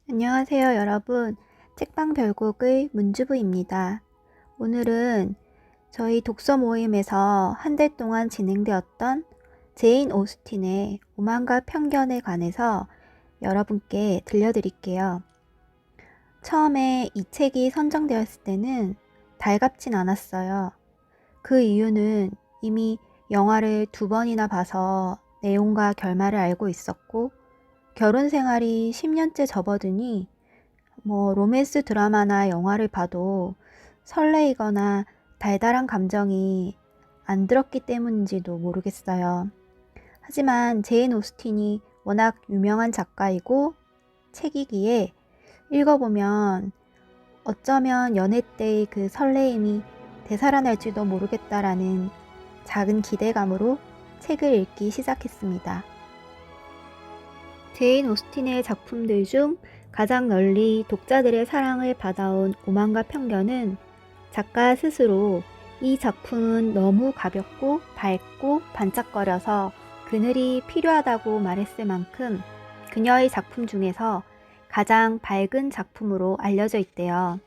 안녕하세요 여러분, 책방별곡의 문주부입니다. 오늘은 저희 독서 모임에서 한 달 동안 진행되었던 제인 오스틴의 오만과 편견에 관해서 여러분께 들려드릴게요. 처음에 이 책이 선정되었을 때는 달갑진 않았어요. 그 이유는 이미 영화를 2번이나 봐서 내용과 결말을 알고 있었고, 결혼 생활이 10년째 접어드니 로맨스 드라마나 영화를 봐도 설레이거나 달달한 감정이 안 들었기 때문인지도 모르겠어요. 하지만 제인 오스틴이 워낙 유명한 작가이고 책이기에 읽어보면 어쩌면 연애 때의 그 설레임이 되살아날지도 모르겠다라는 작은 기대감으로 책을 읽기 시작했습니다. 제인 오스틴의 작품들 중 가장 널리 독자들의 사랑을 받아온 오만과 편견은 작가 스스로 이 작품은 너무 가볍고 밝고 반짝거려서 그늘이 필요하다고 말했을 만큼 그녀의 작품 중에서 가장 밝은 작품으로 알려져 있대요.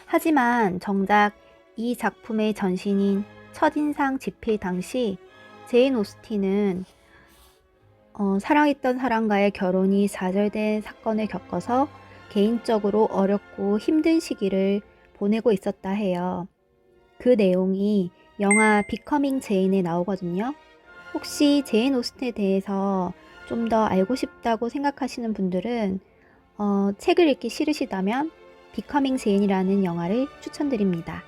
하지만 정작 이 작품의 전신인 첫인상 집필 당시 제인 오스틴은 사랑했던 사람과의 결혼이 좌절된 사건을 겪어서 개인적으로 어렵고 힘든 시기를 보내고 있었다 해요. 그 내용이 영화 비커밍 제인에 나오거든요. 혹시 제인 오스틴에 대해서 좀 더 알고 싶다고 생각하시는 분들은 책을 읽기 싫으시다면 비커밍 제인이라는 영화를 추천드립니다.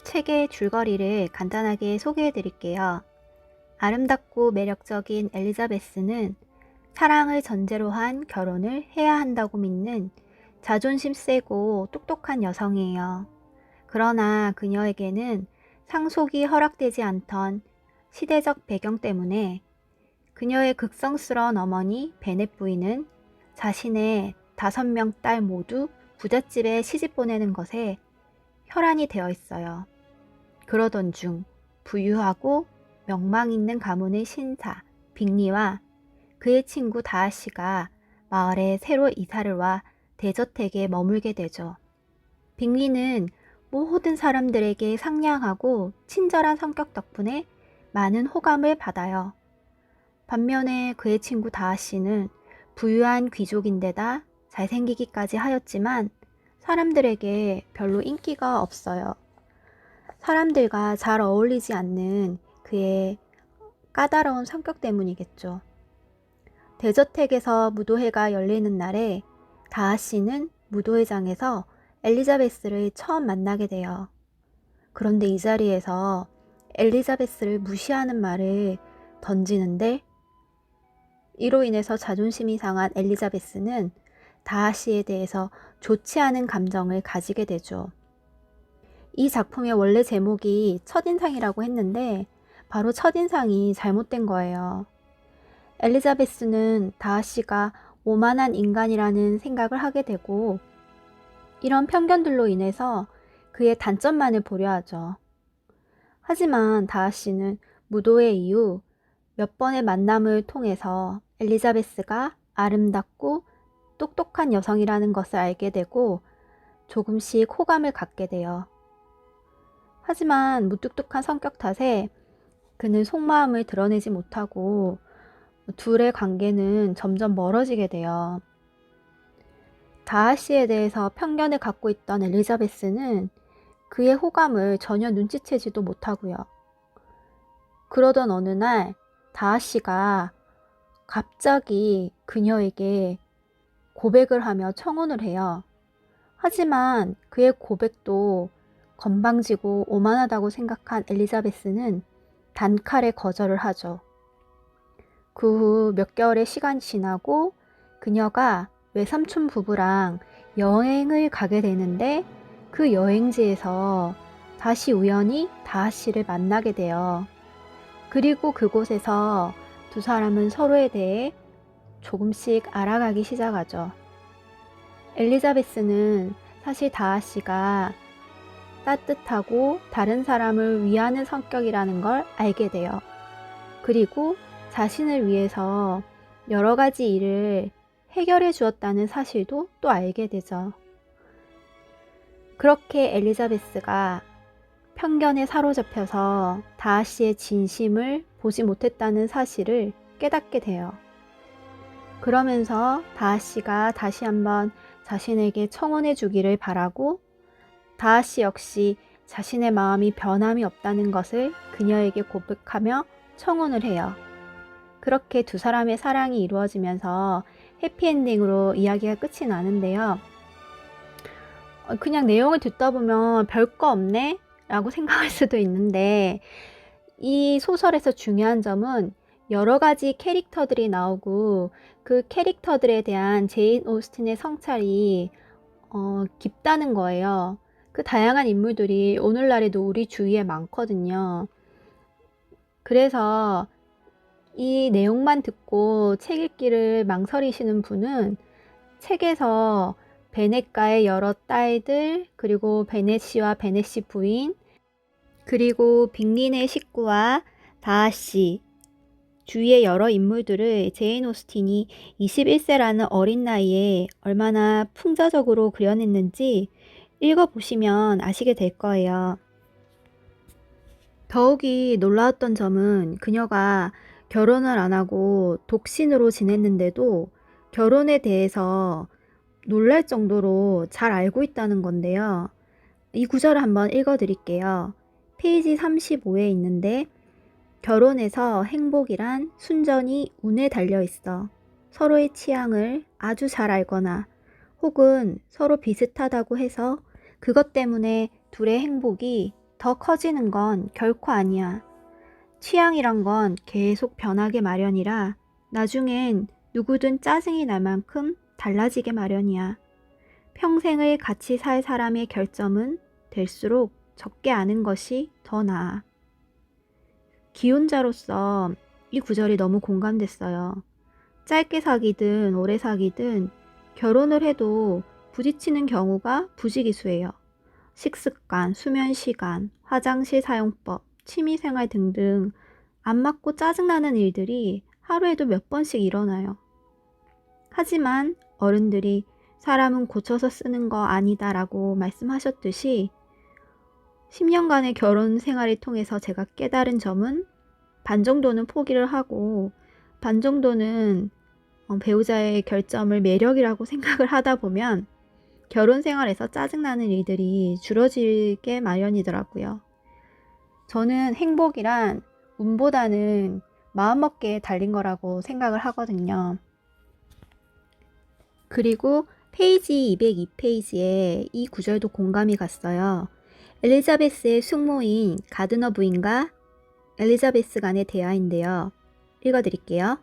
책의 줄거리를 간단하게 소개해 드릴게요. 아름답고 매력적인 엘리자베스는 사랑을 전제로 한 결혼을 해야 한다고 믿는 자존심 세고 똑똑한 여성이에요. 그러나 그녀에게는 상속이 허락되지 않던 시대적 배경 때문에 그녀의 극성스러운 어머니 베넷 부인은 자신의 5명 딸 모두 부잣집에 시집 보내는 것에 혈안이 되어 있어요. 그러던 중 부유하고 명망 있는 가문의 신사 빅리와 그의 친구 다하씨가 마을에 새로 이사를 와 대저택에 머물게 되죠. 빅리는 모든 사람들에게 상냥하고 친절한 성격 덕분에 많은 호감을 받아요. 반면에 그의 친구 다하씨는 부유한 귀족인데다 잘생기기까지 하였지만 사람들에게 별로 인기가 없어요. 사람들과 잘 어울리지 않는 그의 까다로운 성격 때문이겠죠. 대저택에서 무도회가 열리는 날에 다하씨는 무도회장에서 엘리자베스를 처음 만나게 돼요. 그런데 이 자리에서 엘리자베스를 무시하는 말을 던지는데 이로 인해서 자존심이 상한 엘리자베스는 다하씨에 대해서 좋지 않은 감정을 가지게 되죠. 이 작품의 원래 제목이 첫인상이라고 했는데 바로 첫인상이 잘못된 거예요. 엘리자베스는 다하씨가 오만한 인간이라는 생각을 하게 되고 이런 편견들로 인해서 그의 단점만을 보려 하죠. 하지만 다하씨는 무도회 이후 몇 번의 만남을 통해서 엘리자베스가 아름답고 똑똑한 여성이라는 것을 알게 되고 조금씩 호감을 갖게 돼요. 하지만 무뚝뚝한 성격 탓에 그는 속마음을 드러내지 못하고 둘의 관계는 점점 멀어지게 돼요. 다하씨에 대해서 편견을 갖고 있던 엘리자베스는 그의 호감을 전혀 눈치채지도 못하고요. 그러던 어느 날 다하씨가 갑자기 그녀에게 고백을 하며 청혼을 해요. 하지만 그의 고백도 건방지고 오만하다고 생각한 엘리자베스는 단칼에 거절을 하죠. 그 후 몇 개월의 시간이 지나고 그녀가 외삼촌 부부랑 여행을 가게 되는데 그 여행지에서 다시 우연히 다하씨를 만나게 돼요. 그리고 그곳에서 두 사람은 서로에 대해 조금씩 알아가기 시작하죠. 엘리자베스는 사실 다하씨가 따뜻하고 다른 사람을 위하는 성격이라는 걸 알게 돼요. 그리고 자신을 위해서 여러 가지 일을 해결해 주었다는 사실도 또 알게 되죠. 그렇게 엘리자베스가 편견에 사로잡혀서 다하씨의 진심을 보지 못했다는 사실을 깨닫게 돼요. 그러면서 다하씨가 다시 한번 자신에게 청혼해 주기를 바라고 다하씨 역시 자신의 마음이 변함이 없다는 것을 그녀에게 고백하며 청혼을 해요. 그렇게 두 사람의 사랑이 이루어지면서 해피엔딩으로 이야기가 끝이 나는데요. 그냥 내용을 듣다 보면 별거 없네? 라고 생각할 수도 있는데 이 소설에서 중요한 점은 여러 가지 캐릭터들이 나오고 그 캐릭터들에 대한 제인 오스틴의 성찰이 깊다는 거예요. 그 다양한 인물들이 오늘날에도 우리 주위에 많거든요. 그래서 이 내용만 듣고 책 읽기를 망설이시는 분은 책에서 베넷가의 여러 딸들, 그리고 베넷 씨와 베넷 씨 부인, 그리고 빅린의 식구와 다하씨, 주위의 여러 인물들을 제인 오스틴이 21세라는 어린 나이에 얼마나 풍자적으로 그려냈는지 읽어보시면 아시게 될 거예요. 더욱이 놀라웠던 점은 그녀가 결혼을 안 하고 독신으로 지냈는데도 결혼에 대해서 놀랄 정도로 잘 알고 있다는 건데요. 이 구절을 한번 읽어드릴게요. 페이지 35에 있는데 결혼에서 행복이란 순전히 운에 달려있어. 서로의 취향을 아주 잘 알거나 혹은 서로 비슷하다고 해서 그것 때문에 둘의 행복이 더 커지는 건 결코 아니야. 취향이란 건 계속 변하게 마련이라 나중엔 누구든 짜증이 날 만큼 달라지게 마련이야. 평생을 같이 살 사람의 결점은 될수록 적게 아는 것이 더 나아. 기혼자로서 이 구절이 너무 공감됐어요. 짧게 사귀든 오래 사귀든 결혼을 해도 부딪히는 경우가 부지기수예요. 식습관, 수면 시간, 화장실 사용법, 취미생활 등등 안 맞고 짜증나는 일들이 하루에도 몇 번씩 일어나요. 하지만 어른들이 사람은 고쳐서 쓰는 거 아니다 라고 말씀하셨듯이 10년간의 결혼 생활을 통해서 제가 깨달은 점은 반 정도는 포기를 하고 반 정도는 배우자의 결점을 매력이라고 생각을 하다 보면 결혼 생활에서 짜증나는 일들이 줄어들게 마련이더라고요. 저는 행복이란 운보다는 마음먹기에 달린 거라고 생각을 하거든요. 그리고 페이지 202페이지에 이 구절도 공감이 갔어요. 엘리자베스의 숙모인 가드너 부인과 엘리자베스 간의 대화인데요. 읽어드릴게요.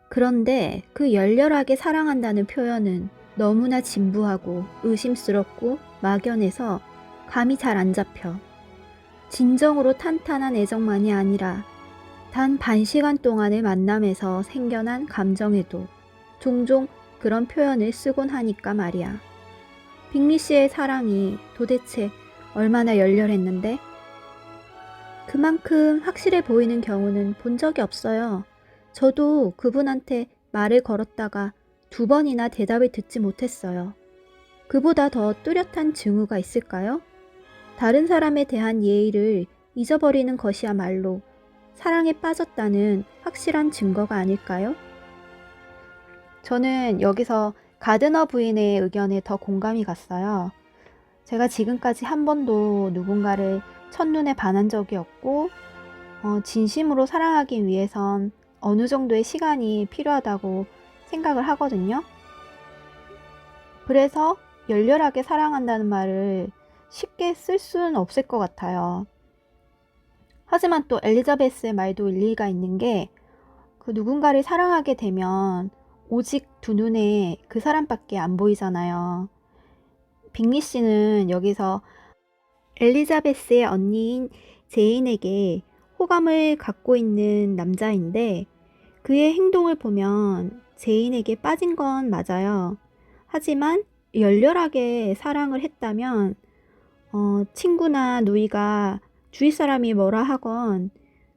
그런데 그 열렬하게 사랑한다는 표현은 너무나 진부하고 의심스럽고 막연해서 감이 잘 안 잡혀. 진정으로 탄탄한 애정만이 아니라 단 반시간 동안의 만남에서 생겨난 감정에도 종종 그런 표현을 쓰곤 하니까 말이야. 빅리 씨의 사랑이 도대체 얼마나 열렬했는데? 그만큼 확실해 보이는 경우는 본 적이 없어요. 저도 그분한테 말을 걸었다가 2번이나 대답을 듣지 못했어요. 그보다 더 뚜렷한 증후가 있을까요? 다른 사람에 대한 예의를 잊어버리는 것이야말로 사랑에 빠졌다는 확실한 증거가 아닐까요? 저는 여기서 가드너 부인의 의견에 더 공감이 갔어요. 제가 지금까지 한 번도 누군가를 첫눈에 반한 적이 없고 진심으로 사랑하기 위해선 어느 정도의 시간이 필요하다고 생각을 하거든요. 그래서 열렬하게 사랑한다는 말을 쉽게 쓸 수는 없을 것 같아요. 하지만 또 엘리자베스의 말도 일리가 있는 게 그 누군가를 사랑하게 되면 오직 두 눈에 그 사람밖에 안 보이잖아요. 빅리 씨는 여기서 엘리자베스의 언니인 제인에게 호감을 갖고 있는 남자인데 그의 행동을 보면 제인에게 빠진 건 맞아요. 하지만 열렬하게 사랑을 했다면 친구나 누이가 주위 사람이 뭐라 하건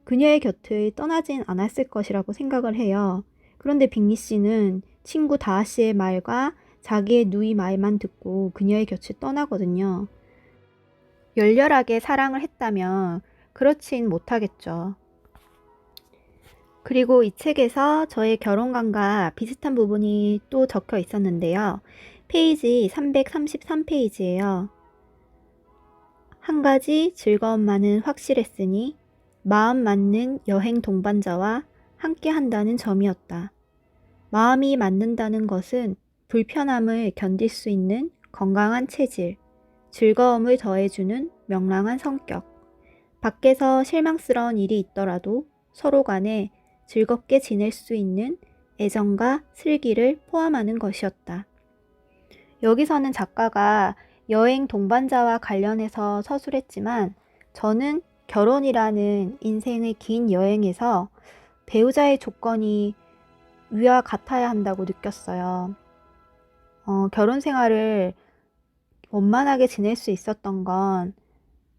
그녀의 곁을 떠나진 않았을 것이라고 생각을 해요. 그런데 빅리 씨는 친구 다하 씨의 말과 자기의 누이 말만 듣고 그녀의 곁을 떠나거든요. 열렬하게 사랑을 했다면 그렇진 못하겠죠. 그리고 이 책에서 저의 결혼관과 비슷한 부분이 또 적혀 있었는데요. 페이지 333페이지예요. 한 가지 즐거움만은 확실했으니 마음 맞는 여행 동반자와 함께 한다는 점이었다. 마음이 맞는다는 것은 불편함을 견딜 수 있는 건강한 체질, 즐거움을 더해주는 명랑한 성격, 밖에서 실망스러운 일이 있더라도 서로 간에 즐겁게 지낼 수 있는 애정과 슬기를 포함하는 것이었다. 여기서는 작가가 여행 동반자와 관련해서 서술했지만 저는 결혼이라는 인생의 긴 여행에서 배우자의 조건이 위와 같아야 한다고 느꼈어요. 결혼 생활을 원만하게 지낼 수 있었던 건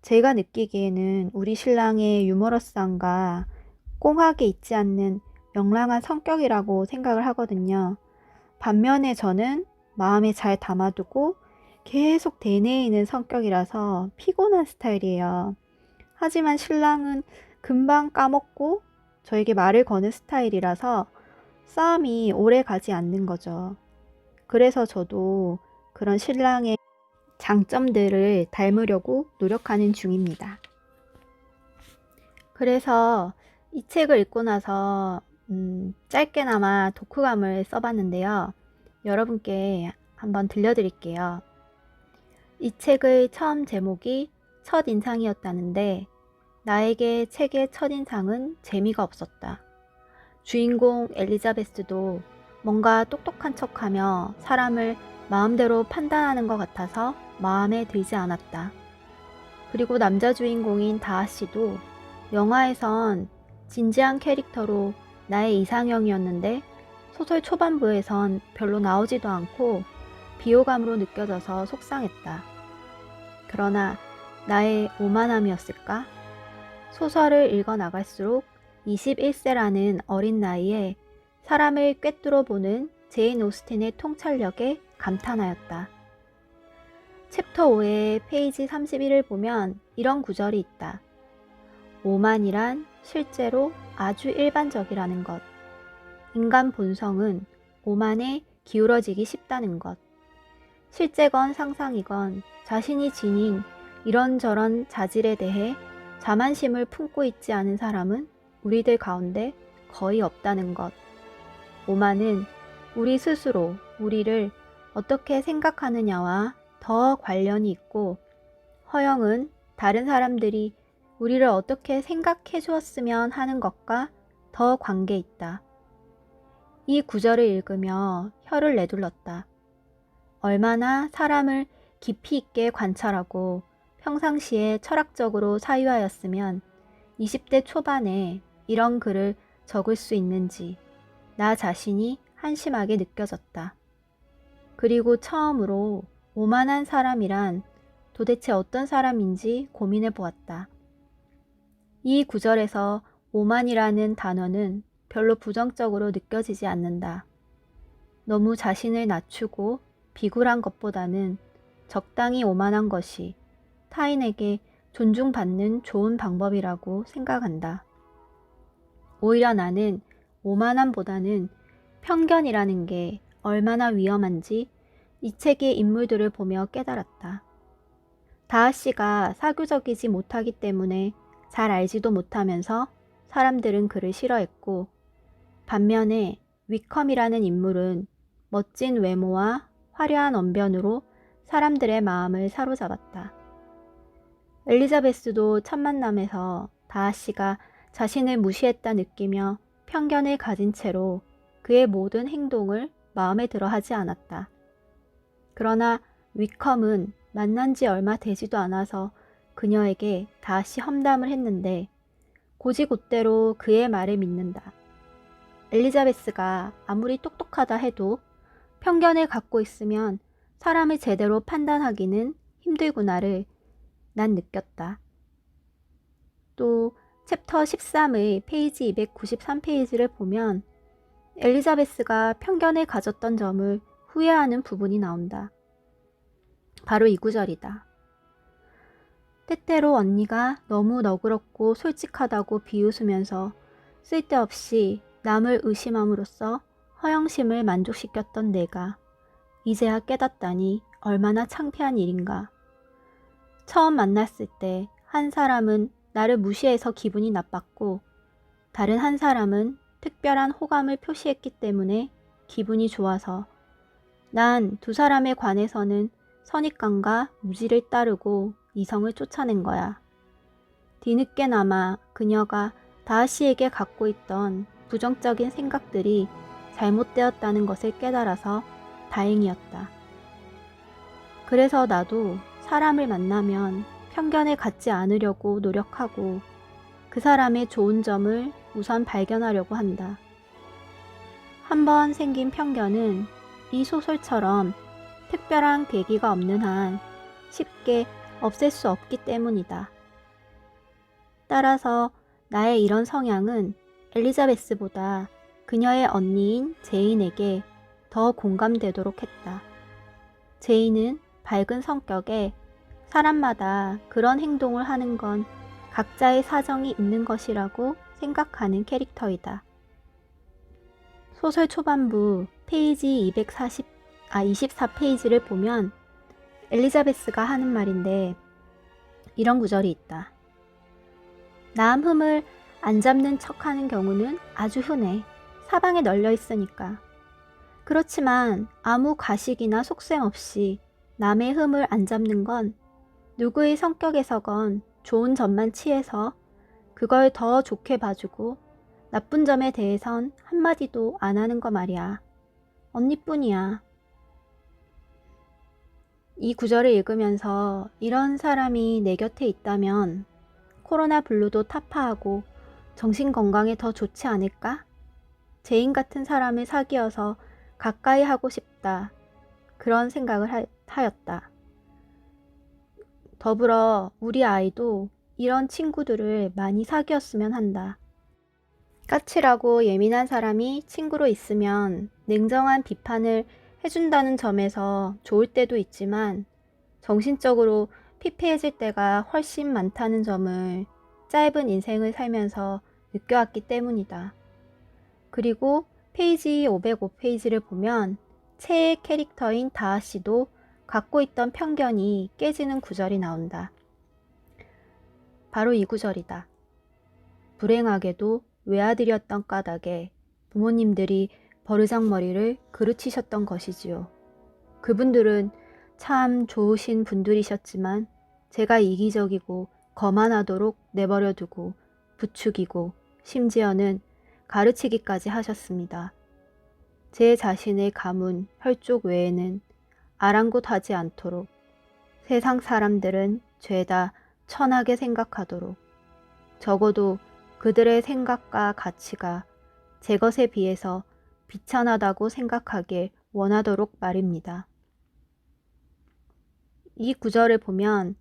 제가 느끼기에는 우리 신랑의 유머러스함과 꽁하게 있지 않는 명랑한 성격이라고 생각을 하거든요. 반면에 저는 마음에 잘 담아두고 계속 되뇌이는 성격이라서 피곤한 스타일이에요. 하지만 신랑은 금방 까먹고 저에게 말을 거는 스타일이라서 싸움이 오래 가지 않는 거죠. 그래서 저도 그런 신랑의 장점들을 닮으려고 노력하는 중입니다. 그래서 이 책을 읽고 나서 짧게나마 독후감을 써봤는데요. 여러분께 한번 들려드릴게요. 이 책의 처음 제목이 첫인상이었다는데 나에게 책의 첫인상은 재미가 없었다. 주인공 엘리자베스도 뭔가 똑똑한 척하며 사람을 마음대로 판단하는 것 같아서 마음에 들지 않았다. 그리고 남자 주인공인 다하 씨도 영화에선 진지한 캐릭터로 나의 이상형이었는데 소설 초반부에선 별로 나오지도 않고 비호감으로 느껴져서 속상했다. 그러나 나의 오만함이었을까? 소설을 읽어 나갈수록 21세라는 어린 나이에 사람을 꿰뚫어 보는 제인 오스틴의 통찰력에 감탄하였다. 챕터 5의 페이지 31을 보면 이런 구절이 있다. 오만이란 실제로 아주 일반적이라는 것. 인간 본성은 오만에 기울어지기 쉽다는 것. 실제건 상상이건 자신이 지닌 이런저런 자질에 대해 자만심을 품고 있지 않은 사람은 우리들 가운데 거의 없다는 것. 오만은 우리 스스로 우리를 어떻게 생각하느냐와 더 관련이 있고, 허영은 다른 사람들이 우리를 어떻게 생각해 주었으면 하는 것과 더 관계 있다. 이 구절을 읽으며 혀를 내둘렀다. 얼마나 사람을 깊이 있게 관찰하고 평상시에 철학적으로 사유하였으면 20대 초반에 이런 글을 적을 수 있는지 나 자신이 한심하게 느껴졌다. 그리고 처음으로 오만한 사람이란 도대체 어떤 사람인지 고민해 보았다. 이 구절에서 오만이라는 단어는 별로 부정적으로 느껴지지 않는다. 너무 자신을 낮추고 비굴한 것보다는 적당히 오만한 것이 타인에게 존중받는 좋은 방법이라고 생각한다. 오히려 나는 오만함보다는 편견이라는 게 얼마나 위험한지 이 책의 인물들을 보며 깨달았다. 다하 씨가 사교적이지 못하기 때문에 잘 알지도 못하면서 사람들은 그를 싫어했고, 반면에 위컴이라는 인물은 멋진 외모와 화려한 언변으로 사람들의 마음을 사로잡았다. 엘리자베스도 첫 만남에서 다하 씨가 자신을 무시했다 느끼며 편견을 가진 채로 그의 모든 행동을 마음에 들어 하지 않았다. 그러나 위컴은 만난 지 얼마 되지도 않아서 그녀에게 다시 험담을 했는데 곧이곧대로 그의 말을 믿는다. 엘리자베스가 아무리 똑똑하다 해도 편견을 갖고 있으면 사람을 제대로 판단하기는 힘들구나를 난 느꼈다. 또 챕터 13의 페이지 293페이지를 보면 엘리자베스가 편견을 가졌던 점을 후회하는 부분이 나온다. 바로 이 구절이다. 때때로 언니가 너무 너그럽고 솔직하다고 비웃으면서 쓸데없이 남을 의심함으로써 허영심을 만족시켰던 내가 이제야 깨닫다니 얼마나 창피한 일인가. 처음 만났을 때 한 사람은 나를 무시해서 기분이 나빴고 다른 한 사람은 특별한 호감을 표시했기 때문에 기분이 좋아서 난 두 사람에 관해서는 선입관과 무지를 따르고 이성을 쫓아낸 거야. 뒤늦게나마 그녀가 다하시에게 갖고 있던 부정적인 생각들이 잘못되었다는 것을 깨달아서 다행이었다. 그래서 나도 사람을 만나면 편견을 갖지 않으려고 노력하고 그 사람의 좋은 점을 우선 발견하려고 한다. 한번 생긴 편견은 이 소설처럼 특별한 계기가 없는 한 쉽게 없앨 수 없기 때문이다. 따라서 나의 이런 성향은 엘리자베스보다 그녀의 언니인 제인에게 더 공감되도록 했다. 제인은 밝은 성격에 사람마다 그런 행동을 하는 건 각자의 사정이 있는 것이라고 생각하는 캐릭터이다. 소설 초반부 페이지 24페이지를 보면 엘리자베스가 하는 말인데 이런 구절이 있다. 남 흠을 안 잡는 척하는 경우는 아주 흔해. 사방에 널려 있으니까. 그렇지만 아무 가식이나 속셈 없이 남의 흠을 안 잡는 건 누구의 성격에서건 좋은 점만 취해서 그걸 더 좋게 봐주고 나쁜 점에 대해선 한마디도 안 하는 거 말이야. 언니뿐이야. 이 구절을 읽으면서 이런 사람이 내 곁에 있다면 코로나 블루도 타파하고 정신건강에 더 좋지 않을까? 제인 같은 사람을 사귀어서 가까이 하고 싶다. 그런 생각을 하였다. 더불어 우리 아이도 이런 친구들을 많이 사귀었으면 한다. 까칠하고 예민한 사람이 친구로 있으면 냉정한 비판을 해준다는 점에서 좋을 때도 있지만 정신적으로 피폐해질 때가 훨씬 많다는 점을 짧은 인생을 살면서 느껴왔기 때문이다. 그리고 페이지 505페이지를 보면 최애 캐릭터인 다하씨도 갖고 있던 편견이 깨지는 구절이 나온다. 바로 이 구절이다. 불행하게도 외아들이었던 까닭에 부모님들이 버르장머리를 그르치셨던 것이지요. 그분들은 참 좋으신 분들이셨지만 제가 이기적이고 거만하도록 내버려두고 부추기고 심지어는 가르치기까지 하셨습니다. 제 자신의 가문, 혈족 외에는 아랑곳하지 않도록 세상 사람들은 죄다 천하게 생각하도록 적어도 그들의 생각과 가치가 제 것에 비해서 비천하다고 생각하길 원하도록 말입니다. 이 구절을 보면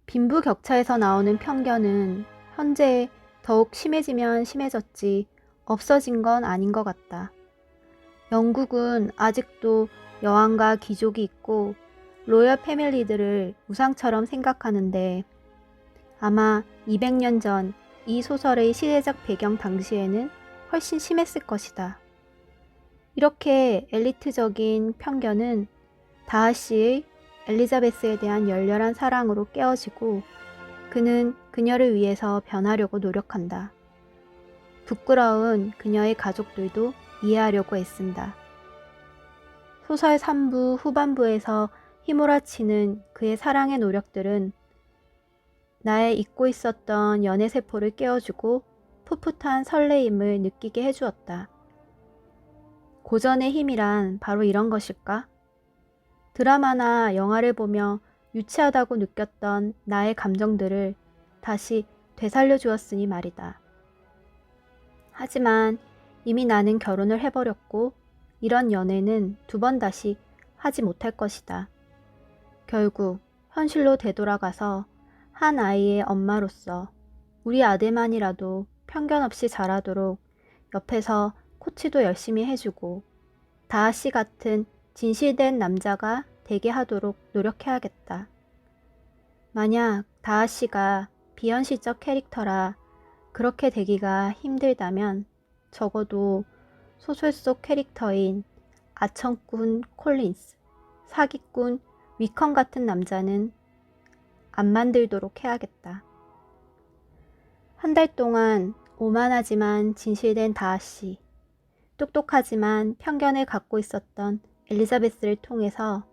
빈부격차에서 나오는 편견은 현재 더욱 심해지면 심해졌지 없어진 건 아닌 것 같다. 영국은 아직도 여왕과 귀족이 있고 로열 패밀리들을 우상처럼 생각하는데 아마 200년 전 이 소설의 시대적 배경 당시에는 훨씬 심했을 것이다. 이렇게 엘리트적인 편견은 다하씨의 엘리자베스에 대한 열렬한 사랑으로 깨어지고 그는 그녀를 위해서 변하려고 노력한다. 부끄러운 그녀의 가족들도 이해하려고 애쓴다. 소설 3부 후반부에서 휘몰아치는 그의 사랑의 노력들은 나의 잊고 있었던 연애세포를 깨워주고 풋풋한 설레임을 느끼게 해주었다. 고전의 힘이란 바로 이런 것일까? 드라마나 영화를 보며 유치하다고 느꼈던 나의 감정들을 다시 되살려 주었으니 말이다. 하지만 이미 나는 결혼을 해버렸고 이런 연애는 두 번 다시 하지 못할 것이다. 결국 현실로 되돌아가서 한 아이의 엄마로서 우리 아들만이라도 편견 없이 자라도록 옆에서 코치도 열심히 해주고 다하씨 같은 진실된 남자가 되게 하도록 노력해야겠다. 만약 다하씨가 비현실적 캐릭터라 그렇게 되기가 힘들다면 적어도 소설 속 캐릭터인 아청꾼 콜린스, 사기꾼 위컨 같은 남자는 안 만들도록 해야겠다. 한 달 동안 오만하지만 진실된 다하씨, 똑똑하지만 편견을 갖고 있었던 엘리자베스를 통해서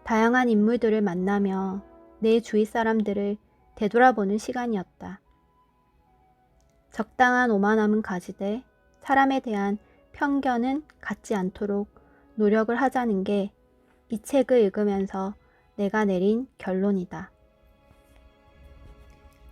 다양한 인물들을 만나며 내 주위 사람들을 되돌아보는 시간이었다. 적당한 오만함은 가지되 사람에 대한 편견은 갖지 않도록 노력을 하자는 게 이 책을 읽으면서 내가 내린 결론이다.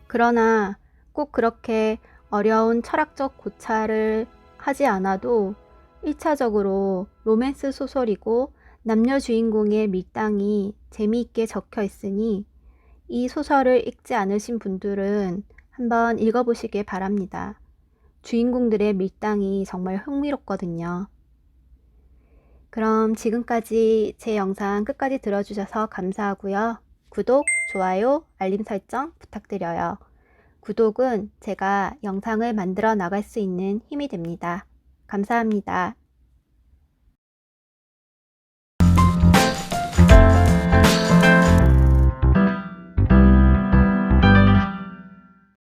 그러나 꼭 그렇게 어려운 철학적 고찰을 하지 않아도 1차적으로 로맨스 소설이고 남녀 주인공의 밀당이 재미있게 적혀 있으니 이 소설을 읽지 않으신 분들은 한번 읽어보시길 바랍니다. 주인공들의 밀당이 정말 흥미롭거든요. 그럼 지금까지 제 영상 끝까지 들어주셔서 감사하고요. 구독, 좋아요, 알림 설정 부탁드려요. 구독은 제가 영상을 만들어 나갈 수 있는 힘이 됩니다. 감사합니다.